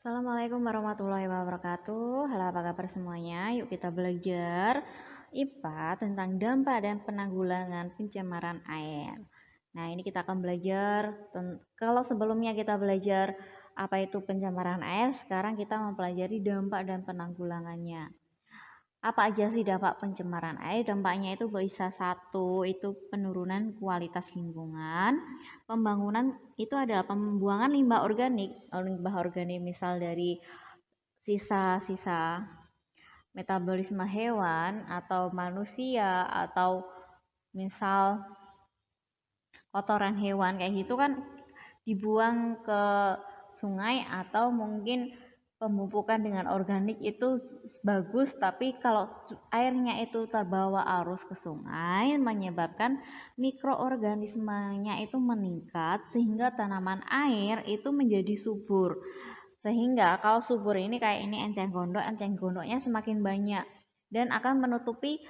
Assalamualaikum warahmatullahi wabarakatuh. Halo, apa kabar semuanya? Yuk kita belajar IPA tentang dampak dan penanggulangan pencemaran air. Nah, ini kita akan belajar kalau sebelumnya kita belajar apa itu pencemaran air, sekarang kita mempelajari dampak dan penanggulangannya. Apa aja sih dampak pencemaran air? Dampaknya itu bisa satu, itu penurunan kualitas lingkungan. Pembangunan itu adalah pembuangan limbah organik misal dari sisa-sisa metabolisme hewan atau manusia atau misal kotoran hewan kayak gitu kan dibuang ke sungai atau mungkin pemupukan dengan organik itu bagus, tapi kalau airnya itu terbawa arus ke sungai menyebabkan mikroorganismenya itu meningkat sehingga tanaman air itu menjadi subur. Sehingga kalau subur ini kayak ini enceng gondoknya semakin banyak dan akan menutupi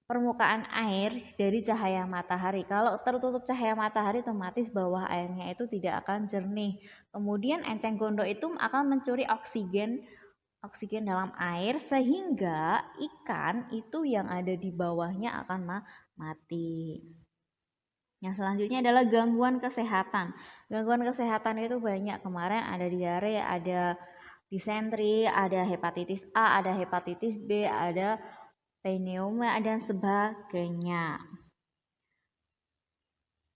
permukaan air dari cahaya matahari. Kalau tertutup cahaya matahari, otomatis bawah airnya itu tidak akan jernih. Kemudian enceng gondok itu akan mencuri oksigen dalam air sehingga ikan itu yang ada di bawahnya akan mati. Yang selanjutnya adalah gangguan kesehatan. Gangguan kesehatan itu banyak. Kemarin ada diare, ada disentri, ada hepatitis A, ada hepatitis B, ada pneumonia dan sebagainya.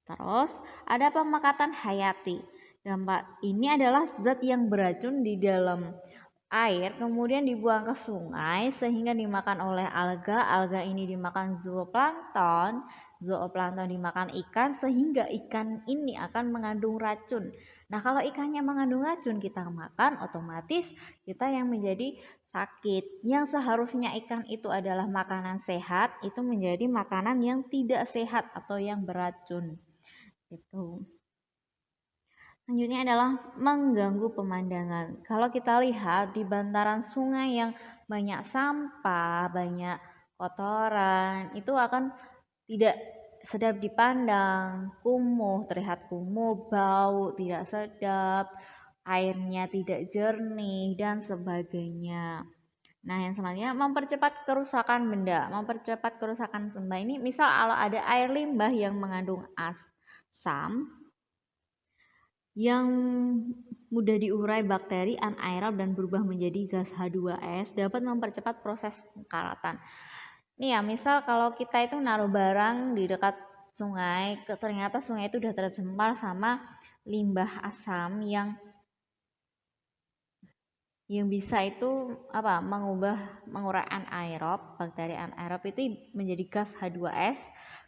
Terus ada pemakatan hayati. Dampak ini adalah zat yang beracun di dalam air kemudian dibuang ke sungai sehingga dimakan oleh alga. Alga ini dimakan zooplankton. Zooplankton dimakan ikan sehingga ikan ini akan mengandung racun. Nah, kalau ikannya mengandung racun kita makan, otomatis kita yang menjadi sakit. Yang seharusnya ikan itu adalah makanan sehat, itu menjadi makanan yang tidak sehat atau yang beracun. Itu. Selanjutnya adalah mengganggu pemandangan. Kalau kita lihat di bantaran sungai yang banyak sampah, banyak kotoran, itu akan tidak sedap dipandang, kumuh, terlihat kumuh, bau, tidak sedap, airnya tidak jernih, dan sebagainya. Nah, yang selanjutnya mempercepat kerusakan benda. Mempercepat kerusakan benda ini misal kalau ada air limbah yang mengandung asam yang mudah diurai bakteri anaerob dan berubah menjadi gas H2S dapat mempercepat proses penkaratan. Nih ya, misal kalau kita itu naruh barang di dekat sungai, ternyata sungai itu udah tercemar sama limbah asam yang bisa itu mengurai anaerob, bakteri anaerob itu menjadi gas H2S.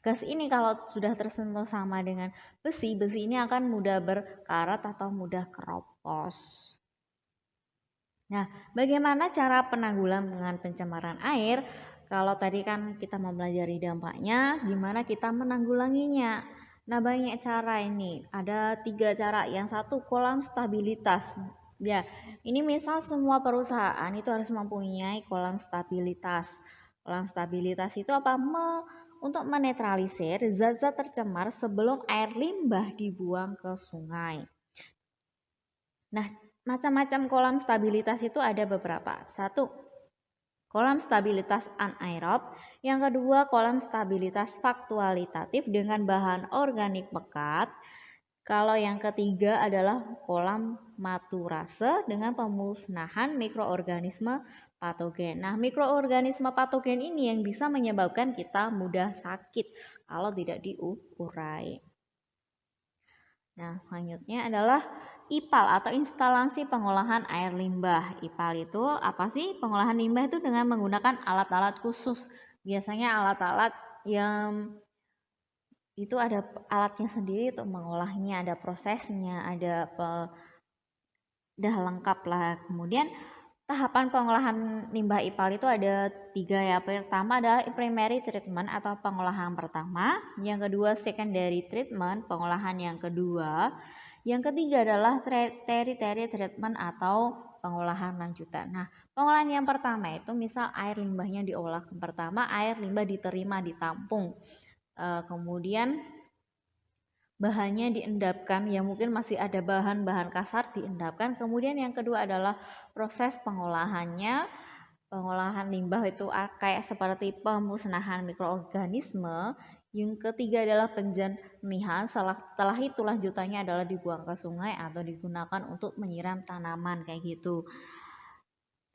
Gas ini kalau sudah tersentuh sama dengan besi ini akan mudah berkarat atau mudah keropos. Nah, bagaimana cara penanggulangan pencemaran air? Kalau tadi kan kita mempelajari dampaknya, gimana kita menanggulanginya? Nah, banyak cara ini. Ada 3 cara. Yang satu, kolam stabilitas. Ya, ini misal semua perusahaan itu harus mempunyai kolam stabilitas. Kolam stabilitas itu apa? Untuk menetralisir zat-zat tercemar sebelum air limbah dibuang ke sungai. Nah, macam-macam kolam stabilitas itu ada beberapa. Satu, kolam stabilitas anaerob. Yang kedua, kolam stabilitas faktualitatif dengan bahan organik pekat. Kalau yang ketiga adalah kolam maturase dengan pemusnahan mikroorganisme patogen. Nah, mikroorganisme patogen ini yang bisa menyebabkan kita mudah sakit kalau tidak diurai. Nah, selanjutnya adalah IPAL atau instalasi pengolahan air limbah. IPAL itu apa sih? Pengolahan limbah itu dengan menggunakan alat-alat khusus. Biasanya alat-alat yang itu ada alatnya sendiri untuk mengolahnya, ada prosesnya, udah lengkap lah. Kemudian tahapan pengolahan limbah IPAL itu ada 3 ya. Pertama adalah primary treatment atau pengolahan pertama, yang kedua secondary treatment, pengolahan yang kedua, yang ketiga adalah tertiary treatment atau pengolahan lanjutan. Nah, pengolahan yang pertama itu misal air limbahnya diolah. Pertama air limbah diterima, ditampung. Kemudian bahannya diendapkan, ya mungkin masih ada bahan-bahan kasar diendapkan. Kemudian yang kedua adalah proses pengolahannya. Pengolahan limbah itu kayak seperti pemusnahan mikroorganisme. Yang ketiga adalah penjernihan. Setelah itu lanjutannya adalah dibuang ke sungai atau digunakan untuk menyiram tanaman kayak gitu.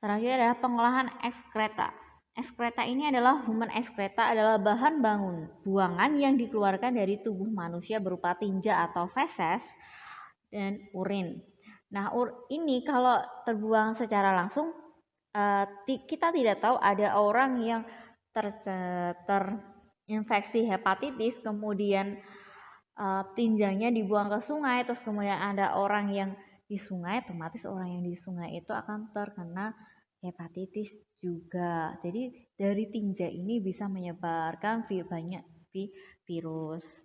Selanjutnya adalah pengolahan ekskreta. Ekskreta ini adalah human ekskreta adalah bahan buangan yang dikeluarkan dari tubuh manusia berupa tinja atau feses dan urin. Nah, ini kalau terbuang secara langsung kita tidak tahu ada orang yang terinfeksi hepatitis, kemudian tinjanya dibuang ke sungai, terus kemudian ada orang yang di sungai, otomatis orang yang di sungai itu akan terkena hepatitis juga. Jadi dari tinja ini bisa menyebarkan banyak virus.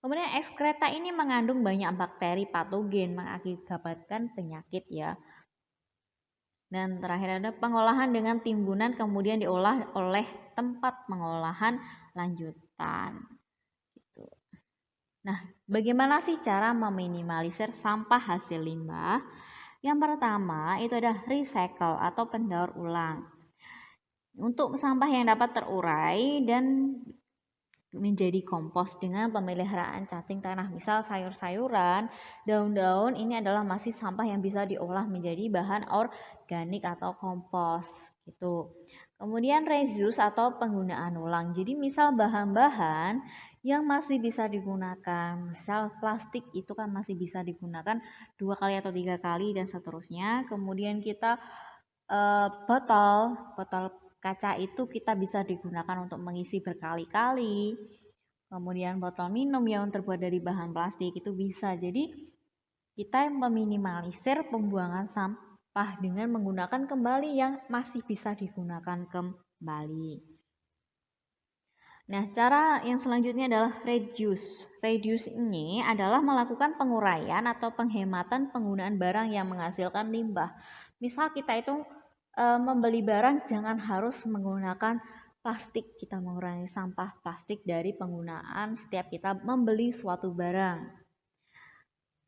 Kemudian ekskreta ini mengandung banyak bakteri patogen mengakibatkan penyakit ya. Dan terakhir ada pengolahan dengan timbunan kemudian diolah oleh tempat pengolahan lanjutan. Gitu. Nah, bagaimana sih cara meminimalisir sampah hasil limbah? Yang pertama itu ada recycle atau pendaur ulang. Untuk sampah yang dapat terurai dan menjadi kompos dengan pemeliharaan cacing tanah. Misal sayur-sayuran, daun-daun ini adalah masih sampah yang bisa diolah menjadi bahan organik atau kompos gitu. Kemudian reuse atau penggunaan ulang. Jadi misal bahan-bahan yang masih bisa digunakan, misal plastik itu kan masih bisa digunakan 2 kali atau 3 kali dan seterusnya. Kemudian kita botol kaca itu kita bisa digunakan untuk mengisi berkali-kali. Kemudian botol minum yang terbuat dari bahan plastik itu bisa. Jadi kita meminimalisir pembuangan sampah dengan menggunakan kembali yang masih bisa digunakan kembali. Nah, cara yang selanjutnya adalah reduce. Reduce ini adalah melakukan penguraian atau penghematan penggunaan barang yang menghasilkan limbah. Misal kita itu membeli barang jangan harus menggunakan plastik. Kita mengurangi sampah plastik dari penggunaan setiap kita membeli suatu barang.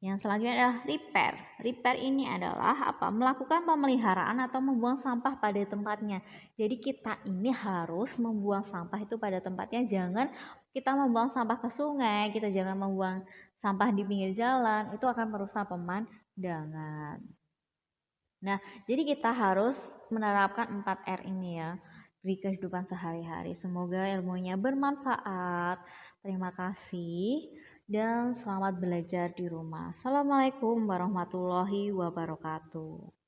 Yang selanjutnya adalah repair. Repair ini adalah apa? Melakukan pemeliharaan atau membuang sampah pada tempatnya. Jadi kita ini harus membuang sampah itu pada tempatnya. Jangan kita membuang sampah ke sungai, kita jangan membuang sampah di pinggir jalan. Itu akan merusak pemandangan. Nah, jadi kita harus menerapkan 4R ini ya di kehidupan sehari-hari. Semoga ilmunya bermanfaat. Terima kasih dan selamat belajar di rumah. Assalamualaikum warahmatullahi wabarakatuh.